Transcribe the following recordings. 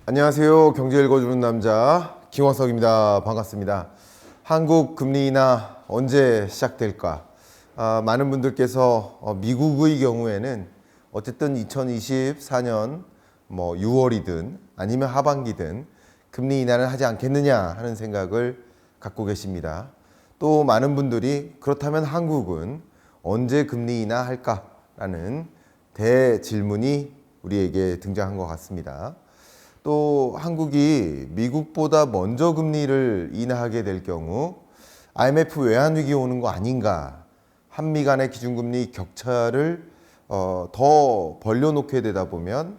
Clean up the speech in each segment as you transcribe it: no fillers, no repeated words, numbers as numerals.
안녕하세요. 경제 읽어주는 남자 김원석입니다. 반갑습니다. 한국 금리 인하 언제 시작될까? 많은 분들께서 미국의 경우에는 어쨌든 2024년 6월이든 아니면 하반기든 금리 인하를 하지 않겠느냐 하는 생각을 갖고 계십니다. 또 많은 분들이 그렇다면 한국은 언제 금리 인하할까라는 대질문이 우리에게 등장한 것 같습니다. 또 한국이 미국보다 먼저 금리를 인하하게 될 경우 IMF 외환위기 오는 거 아닌가, 한미 간의 기준금리 격차를 더 벌려놓게 되다 보면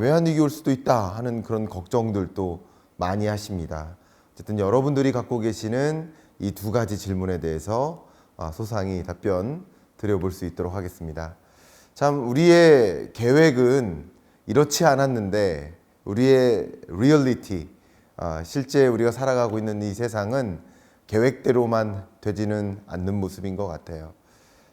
외환위기 올 수도 있다 하는 그런 걱정들도 많이 하십니다. 어쨌든 여러분들이 갖고 계시는 이 두 가지 질문에 대해서 소상히 답변 드려볼 수 있도록 하겠습니다. 참 우리의 계획은 이렇지 않았는데 우리의 리얼리티, 실제 우리가 살아가고 있는 이 세상은 계획대로만 되지는 않는 모습인 것 같아요.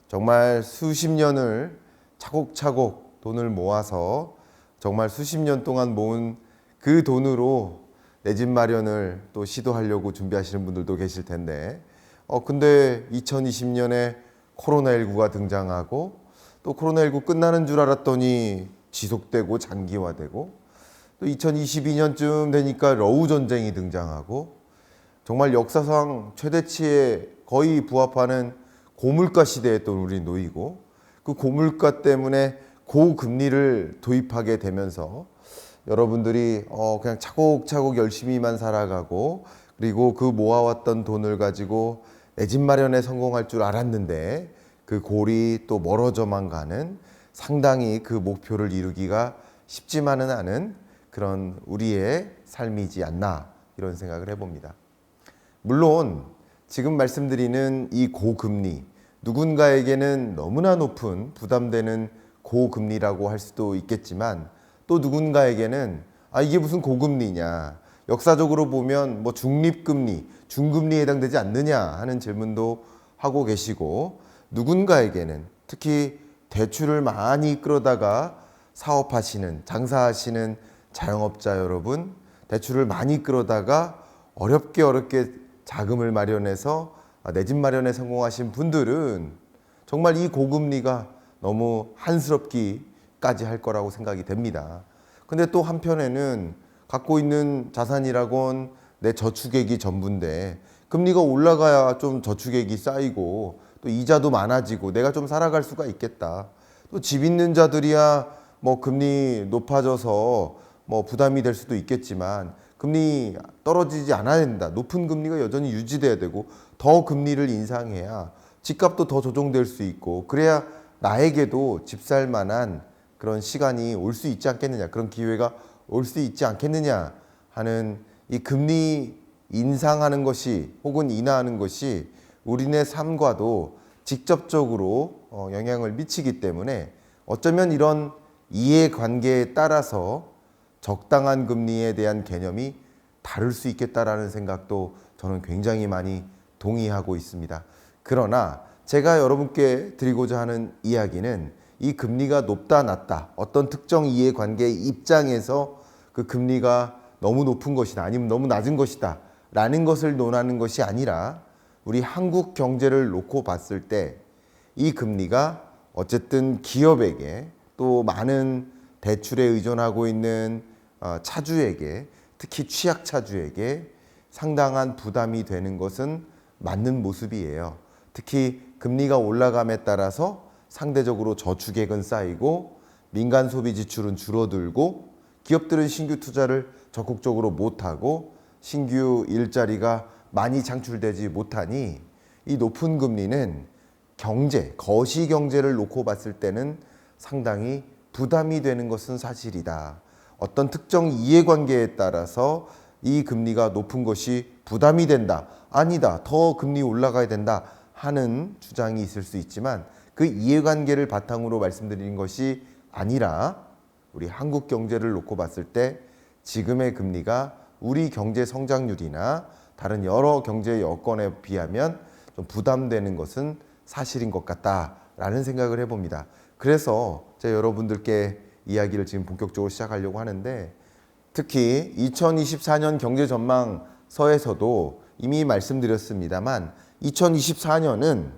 정말 수십 년을 차곡차곡 돈을 모아서 정말 수십 년 동안 모은 그 돈으로 내 집 마련을 또 시도하려고 준비하시는 분들도 계실 텐데 근데 2020년에 코로나19가 등장하고 또 코로나19 끝나는 줄 알았더니 지속되고 장기화되고 또 2022년쯤 되니까 러우 전쟁이 등장하고 정말 역사상 최대치에 거의 부합하는 고물가 시대에 또 우리 놓이고 그 고물가 때문에 고금리를 도입하게 되면서 여러분들이 그냥 차곡차곡 열심히만 살아가고 그리고 그 모아왔던 돈을 가지고 내 집 마련에 성공할 줄 알았는데 그 골이 또 멀어져만 가는 상당히 그 목표를 이루기가 쉽지만은 않은 그런 우리의 삶이지 않나 이런 생각을 해봅니다. 물론 지금 말씀드리는 이 고금리, 누군가에게는 너무나 높은 부담되는 고금리라고 할 수도 있겠지만 또 누군가에게는 이게 무슨 고금리냐, 역사적으로 보면 중립금리, 중금리에 해당되지 않느냐 하는 질문도 하고 계시고 누군가에게는 특히 대출을 많이 끌어다가 사업하시는, 장사하시는 자영업자 여러분, 대출을 많이 끌어다가 어렵게 자금을 마련해서 내 집 마련에 성공하신 분들은 정말 이 고금리가 너무 한스럽기까지 할 거라고 생각이 됩니다. 근데 또 한편에는 갖고 있는 자산이라곤 내 저축액이 전부인데 금리가 올라가야 좀 저축액이 쌓이고 또 이자도 많아지고 내가 좀 살아갈 수가 있겠다. 또 집 있는 자들이야 금리 높아져서 부담이 될 수도 있겠지만 금리 떨어지지 않아야 된다. 높은 금리가 여전히 유지돼야 되고 더 금리를 인상해야 집값도 더 조정될 수 있고 그래야 나에게도 집 살 만한 그런 시간이 올 수 있지 않겠느냐. 그런 기회가 올 수 있지 않겠느냐 하는 이 금리 인상하는 것이 혹은 인하하는 것이 우리네 삶과도 직접적으로 영향을 미치기 때문에 어쩌면 이런 이해관계에 따라서 적당한 금리에 대한 개념이 다를 수 있겠다라는 생각도 저는 굉장히 많이 동의하고 있습니다. 그러나 제가 여러분께 드리고자 하는 이야기는 이 금리가 높다 낮다 어떤 특정 이해관계의 입장에서 그 금리가 너무 높은 것이다 아니면 너무 낮은 것이다 라는 것을 논하는 것이 아니라 우리 한국 경제를 놓고 봤을 때 이 금리가 어쨌든 기업에게 또 많은 대출에 의존하고 있는 차주에게 특히 취약차주에게 상당한 부담이 되는 것은 맞는 모습이에요. 특히 금리가 올라감에 따라서 상대적으로 저축액은 쌓이고 민간 소비 지출은 줄어들고 기업들은 신규 투자를 적극적으로 못하고 신규 일자리가 많이 창출되지 못하니 이 높은 금리는 경제, 거시 경제를 놓고 봤을 때는 상당히 부담이 되는 것은 사실이다. 어떤 특정 이해관계에 따라서 이 금리가 높은 것이 부담이 된다. 아니다. 더 금리 올라가야 된다. 하는 주장이 있을 수 있지만 그 이해관계를 바탕으로 말씀드리는 것이 아니라 우리 한국 경제를 놓고 봤을 때 지금의 금리가 우리 경제 성장률이나 다른 여러 경제 여건에 비하면 좀 부담되는 것은 사실인 것 같다라는 생각을 해봅니다. 그래서 제가 여러분들께 이야기를 지금 본격적으로 시작하려고 하는데 특히 2024년 경제 전망서에서도 이미 말씀드렸습니다만 2024년은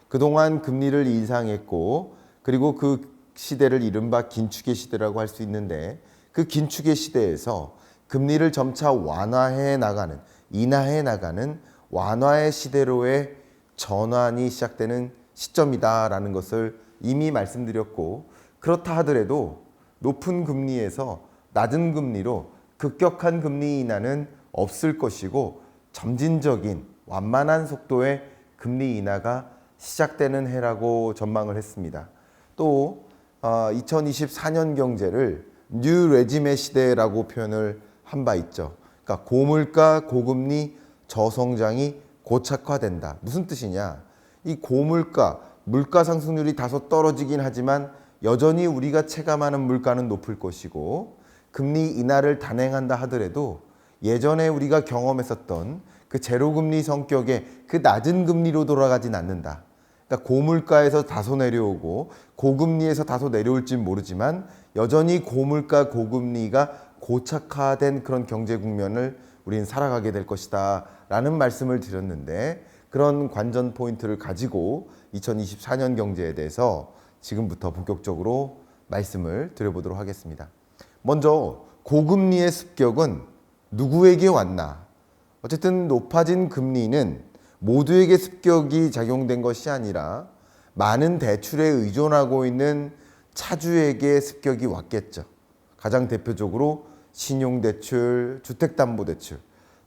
그동안 금리를 인상했고 그리고 그 시대를 이른바 긴축의 시대라고 할 수 있는데 그 긴축의 시대에서 금리를 점차 완화해 나가는, 인하해 나가는 완화의 시대로의 전환이 시작되는 시점이다라는 것을 이미 말씀드렸고, 그렇다 하더라도 높은 금리에서 낮은 금리로 급격한 금리 인하는 없을 것이고 점진적인 완만한 속도의 금리 인하가 시작되는 해라고 전망을 했습니다. 또 2024년 경제를 뉴 레짐의 시대라고 표현을 한 바 있죠. 그러니까 고물가, 고금리, 저성장이 고착화된다. 무슨 뜻이냐? 이 고물가, 물가 상승률이 다소 떨어지긴 하지만 여전히 우리가 체감하는 물가는 높을 것이고, 금리 인하를 단행한다 하더라도 예전에 우리가 경험했었던 그 제로금리 성격의 그 낮은 금리로 돌아가진 않는다. 그러니까 고물가에서 다소 내려오고 고금리에서 다소 내려올지 모르지만 여전히 고물가, 고금리가 고착화된 그런 경제 국면을 우리는 살아가게 될 것이다 라는 말씀을 드렸는데, 그런 관전 포인트를 가지고 2024년 경제에 대해서 지금부터 본격적으로 말씀을 드려보도록 하겠습니다. 먼저 고금리의 습격은 누구에게 왔나? 어쨌든 높아진 금리는 모두에게 습격이 작용된 것이 아니라 많은 대출에 의존하고 있는 차주에게 습격이 왔겠죠. 가장 대표적으로 신용대출, 주택담보대출.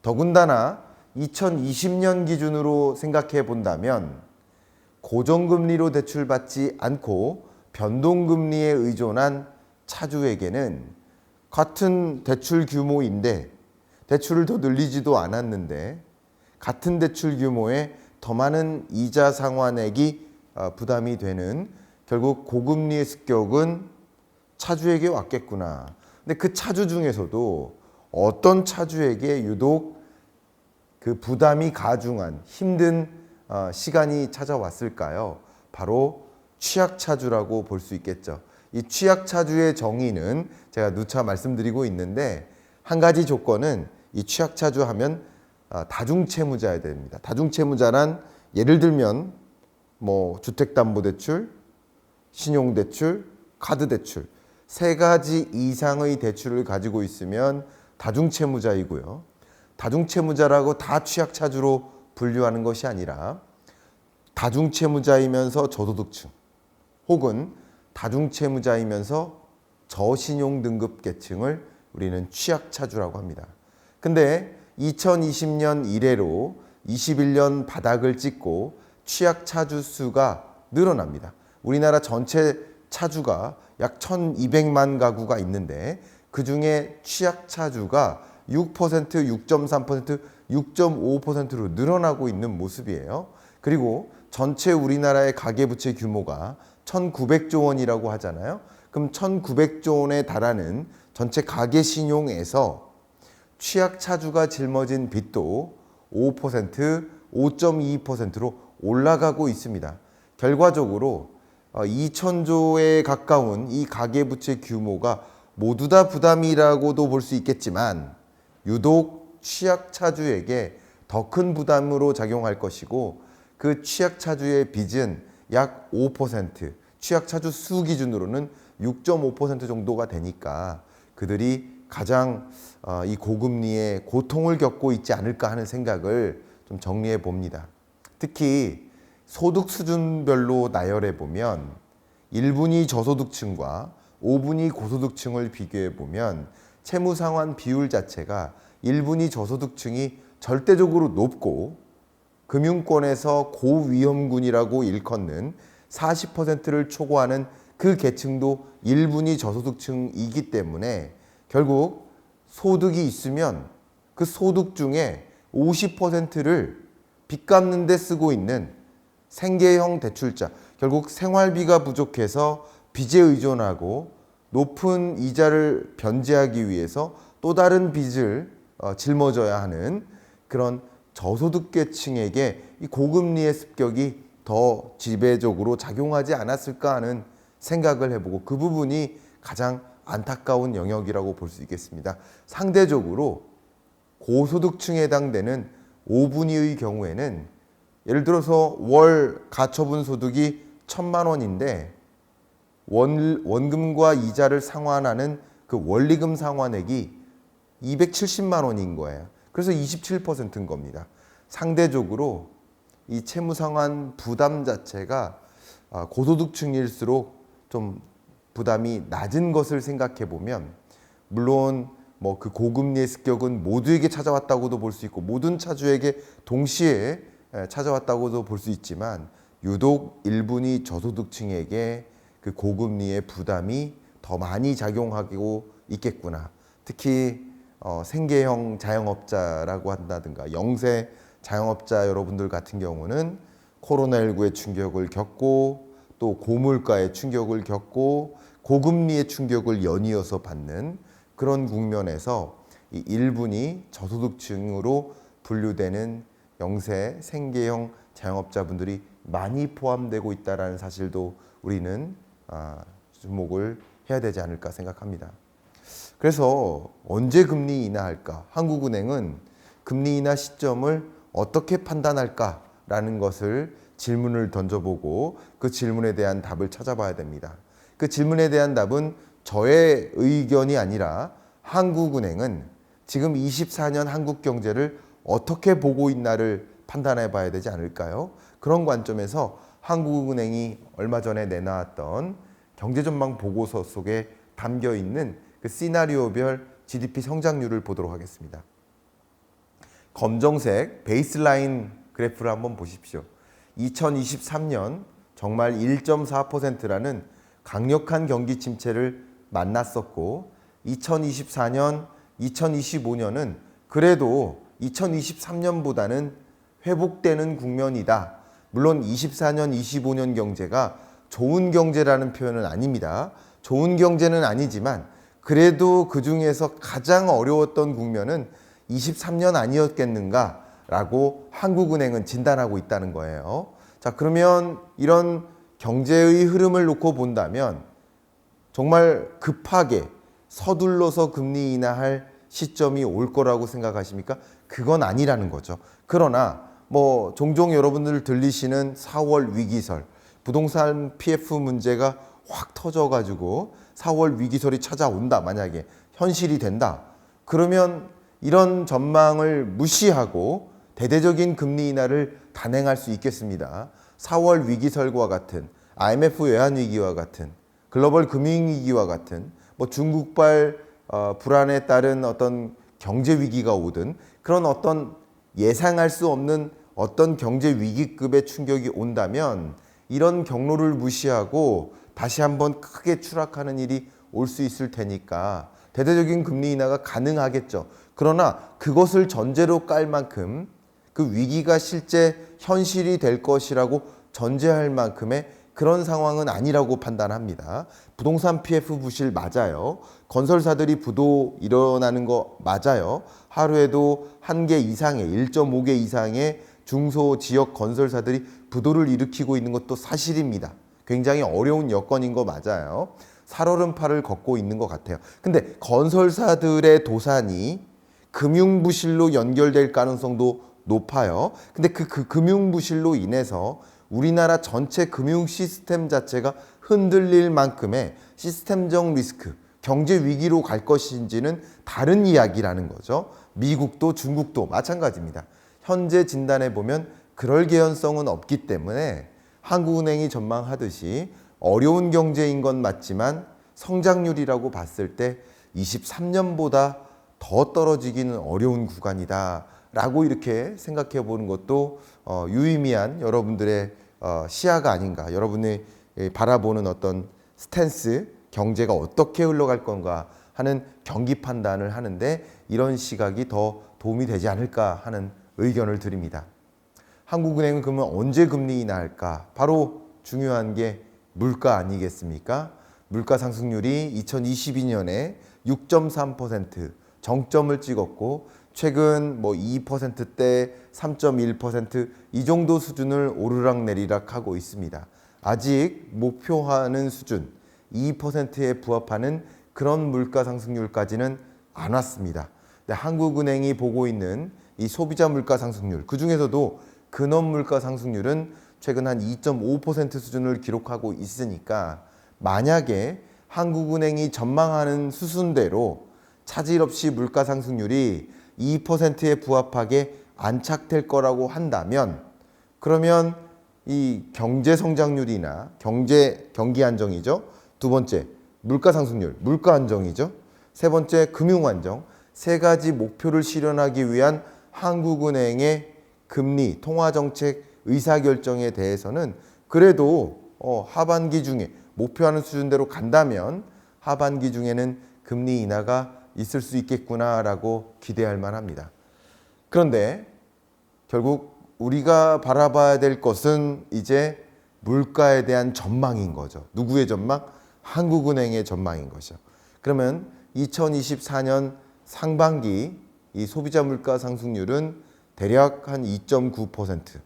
더군다나 2020년 기준으로 생각해 본다면 고정금리로 대출받지 않고 변동금리에 의존한 차주에게는 같은 대출 규모인데 대출을 더 늘리지도 않았는데 같은 대출 규모에 더 많은 이자 상환액이 부담이 되는, 결국 고금리의 습격은 차주에게 왔겠구나. 근데 그 차주 중에서도 어떤 차주에게 유독 그 부담이 가중한 힘든 시간이 찾아왔을까요? 바로 취약차주라고 볼 수 있겠죠. 이 취약차주의 정의는 제가 누차 말씀드리고 있는데, 한 가지 조건은 이 취약차주 하면 다중채무자여야 됩니다. 다중채무자란 예를 들면 뭐 주택담보대출, 신용대출, 카드대출 세 가지 이상의 대출을 가지고 있으면 다중채무자이고요. 다중채무자라고 다 취약차주로 분류하는 것이 아니라 다중채무자이면서 저소득층 혹은 다중채무자이면서 저신용 등급 계층을 우리는 취약차주라고 합니다. 근데 2020년 이래로 21년 바닥을 찍고 취약차주 수가 늘어납니다. 우리나라 전체 차주가 약 1200만 가구가 있는데 그중에 취약차주가 6%, 6.3%, 6.5%로 늘어나고 있는 모습이에요. 그리고 전체 우리나라의 가계부채 규모가 1900조 원이라고 하잖아요. 그럼 1900조 원에 달하는 전체 가계신용에서 취약차주가 짊어진 빚도 5%, 5.2%로 올라가고 있습니다. 결과적으로 2천조에 가까운 이 가계부채 규모가 모두 다 부담이라고도 볼 수 있겠지만 유독 취약차주에게 더 큰 부담으로 작용할 것이고, 그 취약차주의 빚은 약 5%, 취약차주 수 기준으로는 6.5% 정도가 되니까 그들이 가장 이 고금리에 고통을 겪고 있지 않을까 하는 생각을 좀 정리해 봅니다. 특히 소득 수준별로 나열해 보면 1분위 저소득층과 5분위 고소득층을 비교해 보면 채무 상환 비율 자체가 1분위 저소득층이 절대적으로 높고 금융권에서 고위험군이라고 일컫는 40%를 초과하는 그 계층도 1분위 저소득층이기 때문에 결국 소득이 있으면 그 소득 중에 50%를 빚 갚는 데 쓰고 있는 생계형 대출자, 결국 생활비가 부족해서 빚에 의존하고 높은 이자를 변제하기 위해서 또 다른 빚을 짊어져야 하는 그런 저소득계층에게 이 고금리의 습격이 더 지배적으로 작용하지 않았을까 하는 생각을 해보고, 그 부분이 가장 안타까운 영역이라고 볼 수 있겠습니다. 상대적으로 고소득층에 해당되는 5분위의 경우에는 예를 들어서 월 가처분 소득이 1,000만 원인데 원금과 이자를 상환하는 그 원리금 상환액이 270만 원인 거예요. 그래서 27%인 겁니다. 상대적으로 이 채무상환 부담 자체가 고소득층일수록 좀 부담이 낮은 것을 생각해 보면, 물론 뭐 그 고금리의 습격은 모두에게 찾아왔다고도 볼 수 있고 모든 차주에게 동시에 찾아왔다고도 볼 수 있지만, 유독 일부니 저소득층에게 그 고금리의 부담이 더 많이 작용하고 있겠구나. 특히 생계형 자영업자라고 한다든가 영세 자영업자 여러분들 같은 경우는 코로나19의 충격을 겪고 또 고물가의 충격을 겪고 고금리의 충격을 연이어서 받는 그런 국면에서 이 일분이 저소득층으로 분류되는 영세 생계형 자영업자분들이 많이 포함되고 있다는 사실도 우리는 주목을 해야 되지 않을까 생각합니다. 그래서 언제 금리 인하할까? 한국은행은 금리 인하 시점을 어떻게 판단할까라는 것을 질문을 던져보고 그 질문에 대한 답을 찾아봐야 됩니다. 그 질문에 대한 답은 저의 의견이 아니라 한국은행은 지금 24년 한국 경제를 어떻게 보고 있나를 판단해 봐야 되지 않을까요? 그런 관점에서 한국은행이 얼마 전에 내놨던 경제전망 보고서 속에 담겨 있는 그 시나리오별 GDP 성장률을 보도록 하겠습니다. 검정색 베이스라인 그래프를 한번 보십시오. 2023년 정말 1.4%라는 강력한 경기 침체를 만났었고 2024년, 2025년은 그래도 2023년보다는 회복되는 국면이다. 물론 24년, 25년 경제가 좋은 경제라는 표현은 아닙니다. 좋은 경제는 아니지만 그래도 그 중에서 가장 어려웠던 국면은 23년 아니었겠는가라고 한국은행은 진단하고 있다는 거예요. 자, 그러면 이런 경제의 흐름을 놓고 본다면 정말 급하게 서둘러서 금리 인하할 시점이 올 거라고 생각하십니까? 그건 아니라는 거죠. 그러나 뭐 종종 여러분들 들리시는 4월 위기설, 부동산 PF 문제가 확 터져가지고 4월 위기설이 찾아온다. 만약에 현실이 된다. 그러면 이런 전망을 무시하고 대대적인 금리 인하를 단행할 수 있겠습니다. 4월 위기설과 같은 IMF 외환 위기와 같은 글로벌 금융 위기와 같은 뭐 중국발 불안에 따른 어떤 경제 위기가 오든 그런 어떤 예상할 수 없는 어떤 경제 위기급의 충격이 온다면 이런 경로를 무시하고 다시 한번 크게 추락하는 일이 올 수 있을 테니까 대대적인 금리 인하가 가능하겠죠. 그러나 그것을 전제로 깔 만큼 그 위기가 실제 현실이 될 것이라고 전제할 만큼의 그런 상황은 아니라고 판단합니다. 부동산 PF 부실 맞아요. 건설사들이 부도 일어나는 거 맞아요. 하루에도 1개 이상의 1.5개 이상의 중소 지역 건설사들이 부도를 일으키고 있는 것도 사실입니다. 굉장히 어려운 여건인 거 맞아요. 살얼음판을 걷고 있는 것 같아요. 근데 건설사들의 도산이 금융부실로 연결될 가능성도 높아요. 근데 그 금융부실로 인해서 우리나라 전체 금융 시스템 자체가 흔들릴 만큼의 시스템적 리스크, 경제 위기로 갈 것인지는 다른 이야기라는 거죠. 미국도 중국도 마찬가지입니다. 현재 진단해 보면 그럴 개연성은 없기 때문에 한국은행이 전망하듯이 어려운 경제인 건 맞지만 성장률이라고 봤을 때 23년보다 더 떨어지기는 어려운 구간이다 라고 이렇게 생각해 보는 것도 유의미한 여러분들의 시야가 아닌가, 여러분이 바라보는 어떤 스탠스, 경제가 어떻게 흘러갈 건가 하는 경기 판단을 하는데 이런 시각이 더 도움이 되지 않을까 하는 의견을 드립니다. 한국은행은 그러면 언제 금리 인하할까? 바로 중요한 게 물가 아니겠습니까? 물가 상승률이 2022년에 6.3% 정점을 찍었고 최근 뭐 2%대 3.1% 정도 수준을 오르락내리락 하고 있습니다. 아직 목표하는 수준 2%에 부합하는 그런 물가 상승률까지는 안 왔습니다. 근데 한국은행이 보고 있는 이 소비자 물가 상승률, 그 중에서도 근원 물가 상승률은 최근 한 2.5% 수준을 기록하고 있으니까 만약에 한국은행이 전망하는 수순대로 차질 없이 물가 상승률이 2%에 부합하게 안착될 거라고 한다면 그러면 이 경제 성장률이나 경기 안정이죠. 두 번째, 물가 상승률, 물가 안정이죠. 세 번째, 금융 안정. 세 가지 목표를 실현하기 위한 한국은행의 금리, 통화 정책 의사결정에 대해서는 그래도 하반기 중에 목표하는 수준대로 간다면 하반기 중에는 금리 인하가 있을 수 있겠구나라고 기대할 만합니다. 그런데 결국 우리가 바라봐야 될 것은 이제 물가에 대한 전망인 거죠. 누구의 전망? 한국은행의 전망인 거죠. 그러면 2024년 상반기 이 소비자 물가 상승률은 대략 한 2.9%,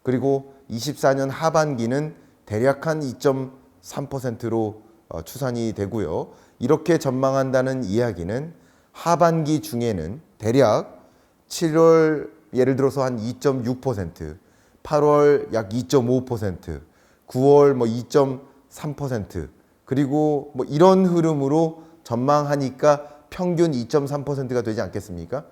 그리고 24년 하반기는 대략 한 2.3%로 추산이 되고요. 이렇게 전망한다는 이야기는 하반기 중에는 대략 7월 예를 들어서 한 2.6%, 8월 약 2.5%, 9월 뭐 2.3%, 그리고 뭐 이런 흐름으로 전망하니까 평균 2.3%가 되지 않겠습니까?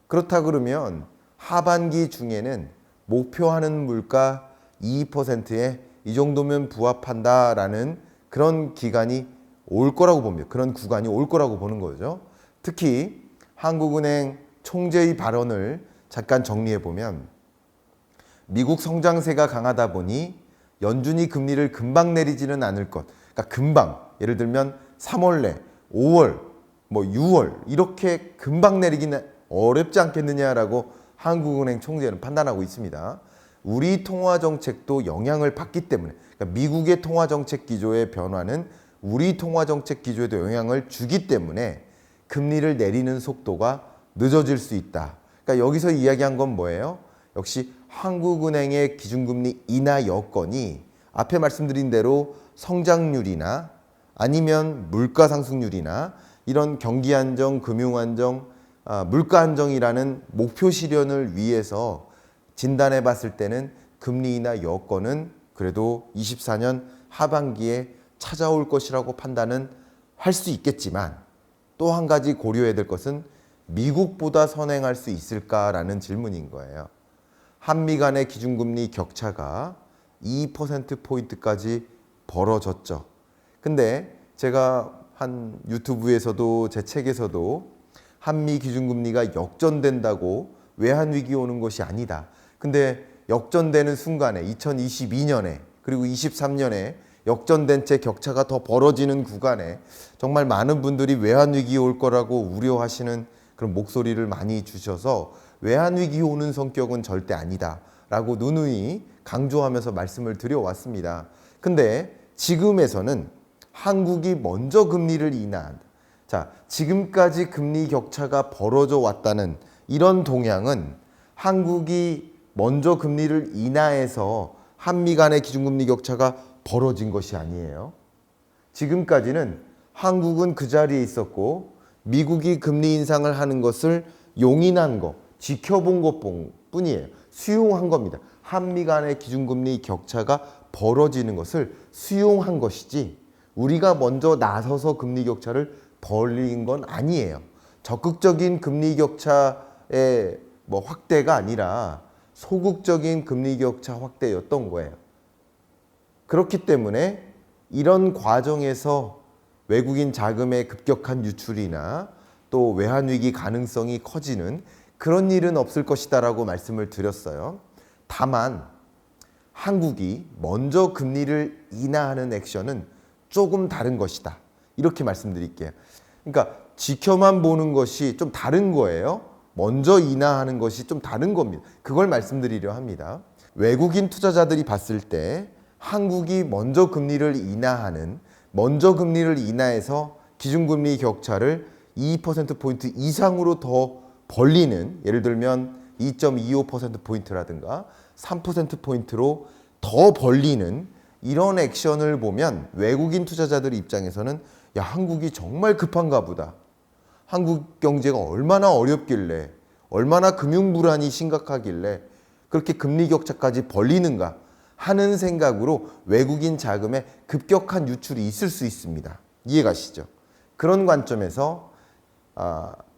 그렇다 그러면 하반기 중에는 목표하는 물가 2%에 이 정도면 부합한다라는 그런 기간이 올 거라고 봅니다. 그런 구간이 올 거라고 보는 거죠. 특히 한국은행 총재의 발언을 잠깐 정리해 보면 미국 성장세가 강하다 보니 연준이 금리를 금방 내리지는 않을 것. 그러니까 금방, 예를 들면 3월 내, 5월, 뭐 6월 이렇게 금방 내리기는 어렵지 않겠느냐라고 한국은행 총재는 판단하고 있습니다. 우리 통화 정책도 영향을 받기 때문에, 그러니까 미국의 통화 정책 기조의 변화는 우리 통화 정책 기조에도 영향을 주기 때문에 금리를 내리는 속도가 늦어질 수 있다. 그러니까 여기서 이야기한 건 뭐예요? 역시 한국은행의 기준금리 인하 여건이 앞에 말씀드린 대로 성장률이나 아니면 물가 상승률이나 이런 경기 안정, 금융 안정, 물가 안정이라는 목표 실현을 위해서 진단해 봤을 때는 금리 인하 여건은 그래도 24년 하반기에 찾아올 것이라고 판단은 할 수 있겠지만 또 한 가지 고려해야 될 것은 미국보다 선행할 수 있을까라는 질문인 거예요. 한미 간의 기준금리 격차가 2%포인트까지 벌어졌죠. 근데 제가 한 유튜브에서도 제 책에서도 한미 기준금리가 역전된다고 외환위기 오는 것이 아니다. 근데 역전되는 순간에 2022년에 그리고 23년에 역전된 채 격차가 더 벌어지는 구간에 정말 많은 분들이 외환위기 올 거라고 우려하시는 그런 목소리를 많이 주셔서 외환위기 오는 성격은 절대 아니다 라고 누누이 강조하면서 말씀을 드려왔습니다. 근데 지금에서는 한국이 먼저 금리를 인하한다. 자, 지금까지 금리 격차가 벌어져 왔다는 이런 동향은 한국이 먼저 금리를 인하해서 한미 간의 기준금리 격차가 벌어진 것이 아니에요. 지금까지는 한국은 그 자리에 있었고 미국이 금리 인상을 하는 것을 용인한 거, 지켜본 것뿐이에요. 수용한 겁니다. 한미 간의 기준금리 격차가 벌어지는 것을 수용한 것이지 우리가 먼저 나서서 금리 격차를 벌린 건 아니에요. 적극적인 금리 격차의 확대가 아니라 소극적인 금리 격차 확대였던 거예요. 그렇기 때문에 이런 과정에서 외국인 자금의 급격한 유출이나 또 외환위기 가능성이 커지는 그런 일은 없을 것이다라고 말씀을 드렸어요. 다만 한국이 먼저 금리를 인하하는 액션은 조금 다른 것이다. 이렇게 말씀드릴게요. 그러니까 지켜만 보는 것이 좀 다른 거예요. 먼저 인하하는 것이 좀 다른 겁니다. 그걸 말씀드리려 합니다. 외국인 투자자들이 봤을 때 한국이 먼저 금리를 인하해서 기준금리 격차를 2%포인트 이상으로 더 벌리는, 예를 들면 2.25%포인트라든가 3%포인트로 더 벌리는 이런 액션을 보면 외국인 투자자들 입장에서는 야, 한국이 정말 급한가 보다. 한국 경제가 얼마나 어렵길래, 얼마나 금융 불안이 심각하길래 그렇게 금리 격차까지 벌리는가 하는 생각으로 외국인 자금의 급격한 유출이 있을 수 있습니다. 이해가시죠? 그런 관점에서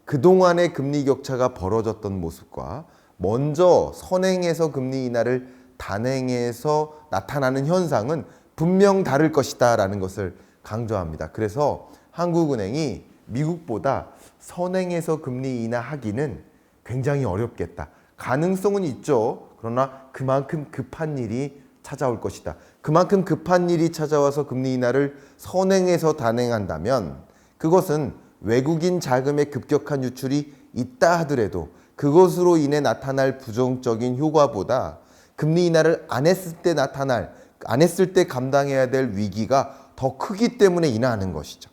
그동안의 금리 격차가 벌어졌던 모습과 먼저 선행해서 금리 인하를 단행해서 나타나는 현상은 분명 다를 것이다 라는 것을 강조합니다. 그래서 한국은행이 미국보다 선행해서 금리 인하하기는 굉장히 어렵겠다. 가능성은 있죠. 그러나 그만큼 급한 일이 찾아올 것이다. 그만큼 급한 일이 찾아와서 금리 인하를 선행해서 단행한다면 그것은 외국인 자금의 급격한 유출이 있다 하더라도 그것으로 인해 나타날 부정적인 효과보다 금리 인하를 안 했을 때 감당해야 될 위기가 더 크기 때문에 인하하는 것이죠.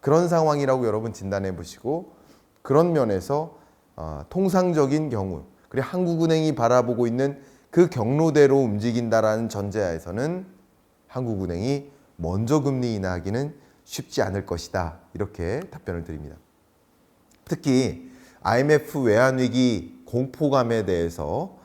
그런 상황이라고 여러분 진단해 보시고 그런 면에서 통상적인 경우 그리고 한국은행이 바라보고 있는 그 경로대로 움직인다라는 전제하에서는 한국은행이 먼저 금리 인하하기는 쉽지 않을 것이다. 이렇게 답변을 드립니다. 특히 IMF 외환위기 공포감에 대해서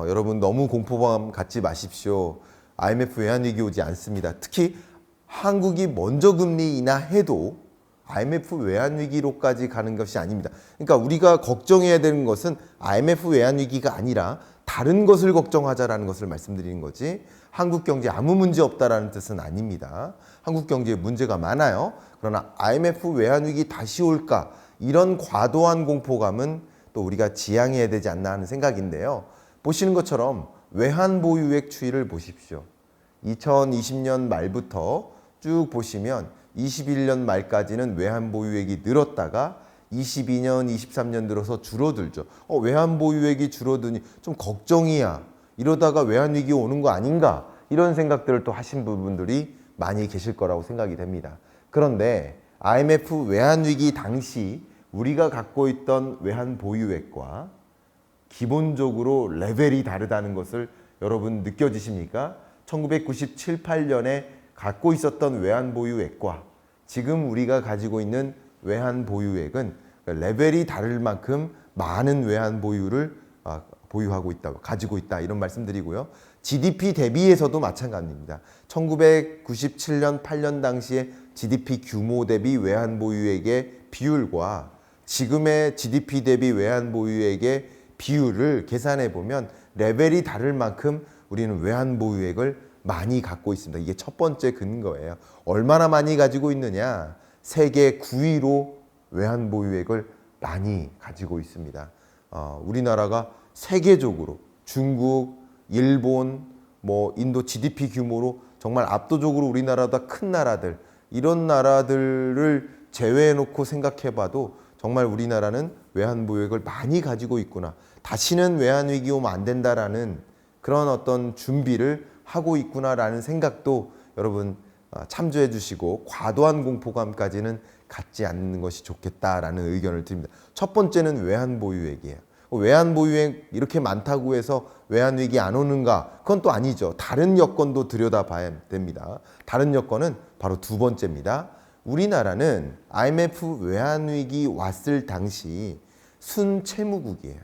여러분 너무 공포감 갖지 마십시오. IMF 외환위기 오지 않습니다. 특히 한국이 먼저 금리 인하해도 IMF 외환위기로까지 가는 것이 아닙니다. 그러니까 우리가 걱정해야 되는 것은 IMF 외환위기가 아니라 다른 것을 걱정하자라는 것을 말씀드리는 거지 한국 경제에 아무 문제 없다라는 뜻은 아닙니다. 한국 경제에 문제가 많아요. 그러나 IMF 외환위기 다시 올까 이런 과도한 공포감은 또 우리가 지양해야 되지 않나 하는 생각인데요. 보시는 것처럼 외환 보유액 추이를 보십시오. 2020년 말부터 쭉 보시면 21년 말까지는 외환 보유액이 늘었다가 22년, 23년 들어서 줄어들죠. 외환 보유액이 줄어드니 좀 걱정이야. 이러다가 외환 위기 오는 거 아닌가? 이런 생각들을 또 하신 부분들이 많이 계실 거라고 생각이 됩니다. 그런데 IMF 외환 위기 당시 우리가 갖고 있던 외환 보유액과 기본적으로 레벨이 다르다는 것을 여러분 느껴지십니까? 1997, 8년에 갖고 있었던 외환 보유액과 지금 우리가 가지고 있는 외환 보유액은 레벨이 다를 만큼 많은 외환 보유를 보유하고 있다, 가지고 있다 이런 말씀드리고요. GDP 대비해서도 마찬가지입니다. 1997년, 8년 당시에 GDP 규모 대비 외환 보유액의 비율과 지금의 GDP 대비 외환 보유액의 비율을 계산해 보면 레벨이 다를 만큼 우리는 외환 보유액을 많이 갖고 있습니다. 이게 첫 번째 근거예요. 얼마나 많이 가지고 있느냐? 세계 9위로 외환 보유액을 많이 가지고 있습니다. 우리나라가 세계적으로 중국, 일본, 인도 GDP 규모로 정말 압도적으로 우리나라보다 큰 나라들 이런 나라들을 제외해놓고 생각해봐도 정말 우리나라는 외환 보유액을 많이 가지고 있구나. 다시는 외환 위기 오면 안 된다라는 그런 어떤 준비를 하고 있구나라는 생각도 여러분 참조해 주시고 과도한 공포감까지는 갖지 않는 것이 좋겠다라는 의견을 드립니다. 첫 번째는 외환 보유액이에요. 외환 보유액 이렇게 많다고 해서 외환 위기 안 오는가? 그건 또 아니죠. 다른 여건도 들여다봐야 됩니다. 다른 여건은 바로 두 번째입니다. 우리나라는 IMF 외환 위기 왔을 당시 순채무국이에요.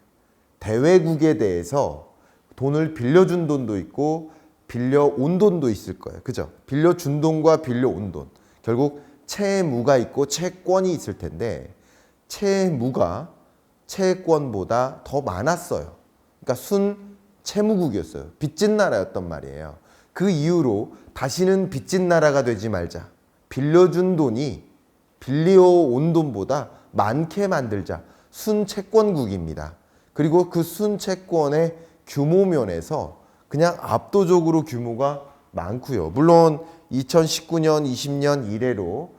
대외국에 대해서 돈을 빌려준 돈도 있고 빌려온 돈도 있을 거예요. 그죠? 빌려준 돈과 빌려온 돈. 결국 채무가 있고 채권이 있을 텐데 채무가 채권보다 더 많았어요. 그러니까 순 채무국이었어요. 빚진 나라였단 말이에요. 그 이후로 다시는 빚진 나라가 되지 말자. 빌려준 돈이 빌려온 돈보다 많게 만들자. 순채권국입니다. 그리고 그 순채권의 규모 면에서 그냥 압도적으로 규모가 많고요. 물론 2019년, 20년 이래로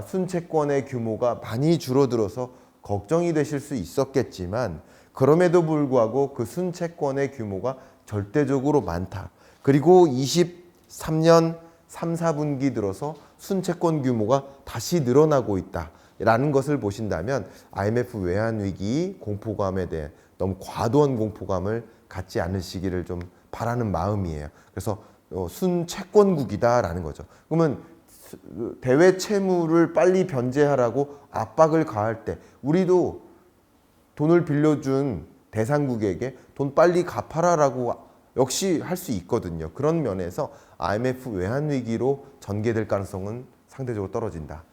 순채권의 규모가 많이 줄어들어서 걱정이 되실 수 있었겠지만 그럼에도 불구하고 그 순채권의 규모가 절대적으로 많다. 그리고 23년 3, 4분기 들어서 순채권 규모가 다시 늘어나고 있다라는 것을 보신다면 IMF 외환위기 공포감에 대해 너무 과도한 공포감을 갖지 않으시기를 좀 바라는 마음이에요. 그래서 순채권국이다라는 거죠. 그러면 대외 채무를 빨리 변제하라고 압박을 가할 때 우리도 돈을 빌려준 대상국에게 돈 빨리 갚아라라고 역시 할 수 있거든요. 그런 면에서 IMF 외환 위기로 전개될 가능성은 상대적으로 떨어진다.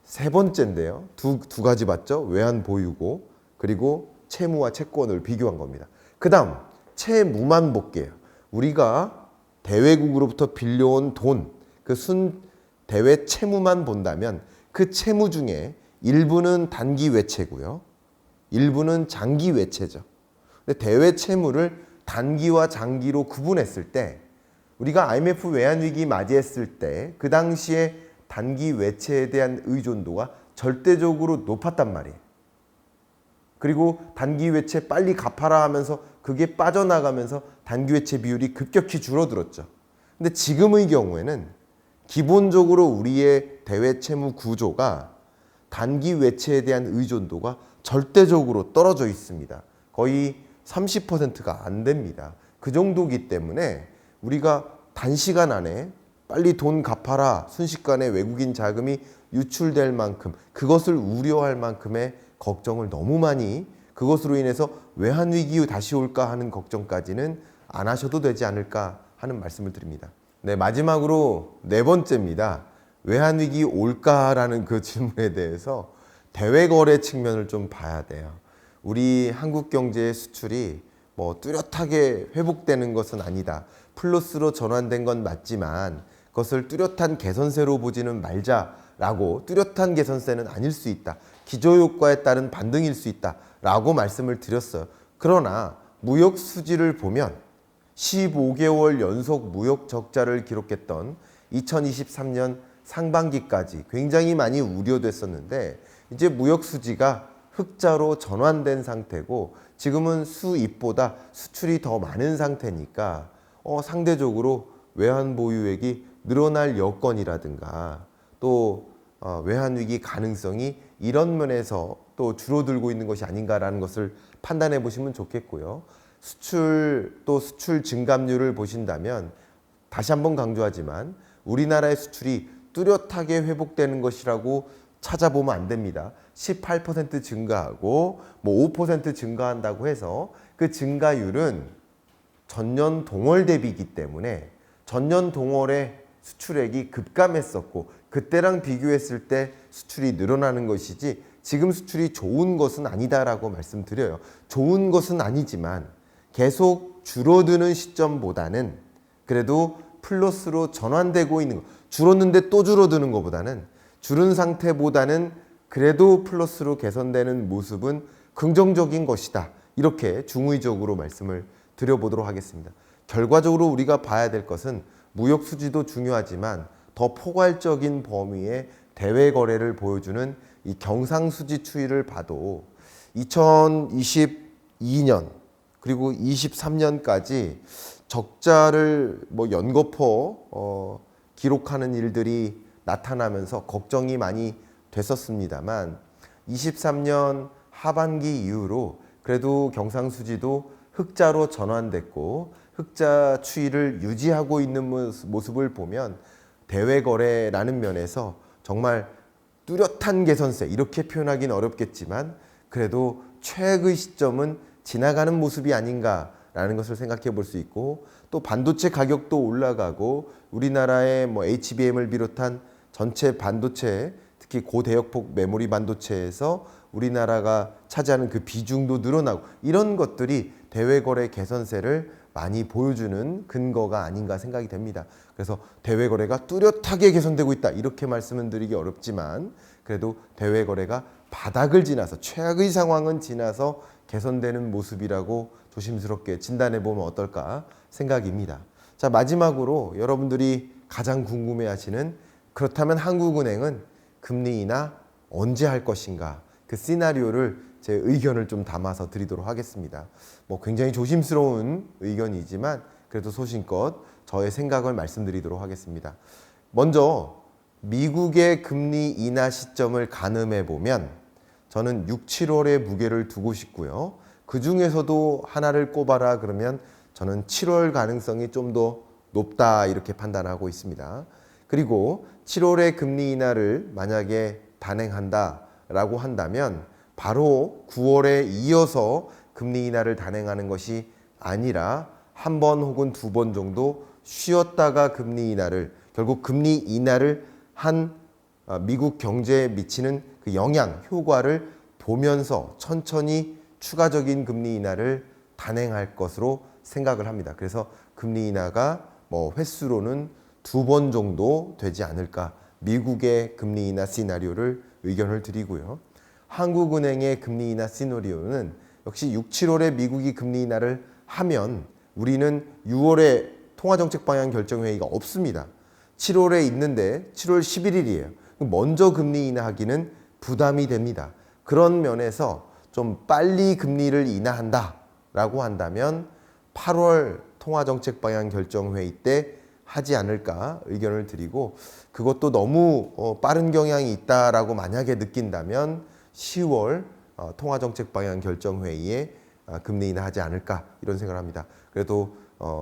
세 번째인데요. 두 가지 봤죠? 외환 보유고 그리고 채무와 채권을 비교한 겁니다. 그 다음 채무만 볼게요. 우리가 대외국으로부터 빌려온 돈, 그 대외 채무만 본다면 그 채무 중에 일부는 단기 외채고요. 일부는 장기 외채죠. 근데 대외 채무를 단기와 장기로 구분했을 때 우리가 IMF 외환 위기 맞이했을 때 그 당시에 단기 외채에 대한 의존도가 절대적으로 높았단 말이에요. 그리고 단기 외채 빨리 갚아라 하면서 그게 빠져나가면서 단기 외채 비율이 급격히 줄어들었죠. 근데 지금의 경우에는 기본적으로 우리의 대외 채무 구조가 단기 외채에 대한 의존도가 절대적으로 떨어져 있습니다. 거의 30%가 안 됩니다. 그 정도기 때문에 우리가 단시간 안에 빨리 돈 갚아라 순식간에 외국인 자금이 유출될 만큼 그것을 우려할 만큼의 걱정을 너무 많이 그것으로 인해서 외환위기 다시 올까 하는 걱정까지는 안 하셔도 되지 않을까 하는 말씀을 드립니다. 네, 마지막으로 네 번째입니다. 외환위기 올까라는 그 질문에 대해서 대외거래 측면을 좀 봐야 돼요. 우리 한국 경제의 수출이 뭐 뚜렷하게 회복되는 것은 아니다. 플러스로 전환된 건 맞지만 그것을 뚜렷한 개선세로 보지는 말자라고 뚜렷한 개선세는 아닐 수 있다. 기저효과에 따른 반등일 수 있다라고 말씀을 드렸어요. 그러나 무역 수지를 보면 15개월 연속 무역 적자를 기록했던 2023년 상반기까지 굉장히 많이 우려됐었는데 이제 무역 수지가 흑자로 전환된 상태고 지금은 수입보다 수출이 더 많은 상태니까 상대적으로 외환 보유액이 늘어날 여건이라든가 또 외환 위기 가능성이 이런 면에서 또 줄어들고 있는 것이 아닌가라는 것을 판단해 보시면 좋겠고요. 수출 또 수출 증감률을 보신다면 다시 한번 강조하지만 우리나라의 수출이 뚜렷하게 회복되는 것이라고 찾아보면 안 됩니다. 18% 증가하고 뭐 5% 증가한다고 해서 그 증가율은 전년 동월 대비이기 때문에 전년 동월에 수출액이 급감했었고 그때랑 비교했을 때 수출이 늘어나는 것이지 지금 수출이 좋은 것은 아니다라고 말씀드려요. 좋은 것은 아니지만 계속 줄어드는 시점보다는 그래도 플러스로 전환되고 있는 것, 줄었는데 또 줄어드는 것보다는 줄은 상태보다는 그래도 플러스로 개선되는 모습은 긍정적인 것이다. 이렇게 중의적으로 말씀을 드려보도록 하겠습니다. 결과적으로 우리가 봐야 될 것은 무역 수지도 중요하지만 더 포괄적인 범위의 대외 거래를 보여주는 이 경상수지 추이를 봐도 2022년 그리고 23년까지 적자를 뭐 연거푸 기록하는 일들이 나타나면서 걱정이 많이 됐었습니다만 23년 하반기 이후로 그래도 경상수지도 흑자로 전환됐고 흑자 추이를 유지하고 있는 모습을 보면 대외거래라는 면에서 정말 뚜렷한 개선세 이렇게 표현하기는 어렵겠지만 그래도 최악의 시점은 지나가는 모습이 아닌가라는 것을 생각해 볼 수 있고 또 반도체 가격도 올라가고 우리나라의 뭐 HBM을 비롯한 전체 반도체 특히 고대역폭 메모리 반도체에서 우리나라가 차지하는 그 비중도 늘어나고 이런 것들이 대외거래 개선세를 많이 보여주는 근거가 아닌가 생각이 됩니다. 그래서 대외거래가 뚜렷하게 개선되고 있다 이렇게 말씀은 드리기 어렵지만 그래도 대외거래가 바닥을 지나서 최악의 상황은 지나서 개선되는 모습이라고 조심스럽게 진단해 보면 어떨까 생각입니다. 자, 마지막으로 여러분들이 가장 궁금해하시는 그렇다면 한국은행은 금리 인하 언제 할 것인가 그 시나리오를 제 의견을 좀 담아서 드리도록 하겠습니다. 뭐 굉장히 조심스러운 의견이지만 그래도 소신껏 저의 생각을 말씀드리도록 하겠습니다. 먼저 미국의 금리 인하 시점을 가늠해 보면 저는 6, 7월에 무게를 두고 싶고요. 그 중에서도 하나를 꼽아라 그러면 저는 7월 가능성이 좀 더 높다 이렇게 판단하고 있습니다. 그리고 7월에 금리 인하를 만약에 단행한다라고 한다면 바로 9월에 이어서 금리 인하를 단행하는 것이 아니라 한 번 혹은 두 번 정도 쉬었다가 금리 인하를, 결국 금리 인하를 한 미국 경제에 미치는 그 영향, 효과를 보면서 천천히 추가적인 금리 인하를 단행할 것으로 생각을 합니다. 그래서 금리 인하가 뭐 횟수로는 두 번 정도 되지 않을까, 미국의 금리 인하 시나리오를 의견을 드리고요. 한국은행의 금리 인하 시나리오는 역시 6, 7월에 미국이 금리 인하를 하면 우리는 6월에 통화정책 방향 결정회의가 없습니다. 7월에 있는데 7월 11일이에요. 먼저 금리 인하하기는 부담이 됩니다. 그런 면에서 좀 빨리 금리를 인하한다라고 한다면 8월 통화정책 방향 결정회의 때 하지 않을까 의견을 드리고, 그것도 너무 빠른 경향이 있다라고 만약에 느낀다면 10월 통화정책 방향 결정회의에 금리 인하하지 않을까 이런 생각을 합니다. 그래도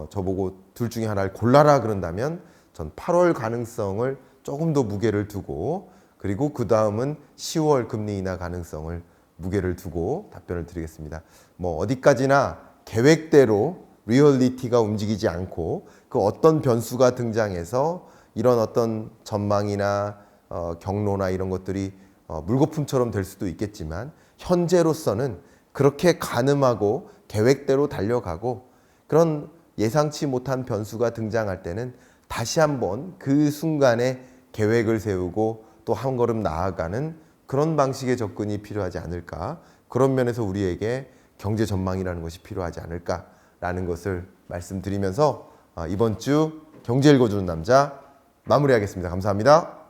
저보고 둘 중에 하나를 골라라 그런다면 전 8월 가능성을 조금 더 무게를 두고, 그리고 그 다음은 10월 금리 인하 가능성을 무게를 두고 답변을 드리겠습니다. 뭐 어디까지나 계획대로 리얼리티가 움직이지 않고 그 어떤 변수가 등장해서 이런 어떤 전망이나 경로나 이런 것들이 물거품처럼 될 수도 있겠지만, 현재로서는 그렇게 가늠하고 계획대로 달려가고, 그런 예상치 못한 변수가 등장할 때는 다시 한번 그 순간에 계획을 세우고 또 한 걸음 나아가는 그런 방식의 접근이 필요하지 않을까, 그런 면에서 우리에게 경제 전망이라는 것이 필요하지 않을까라는 것을 말씀드리면서 이번 주 경제 읽어주는 남자 마무리하겠습니다. 감사합니다.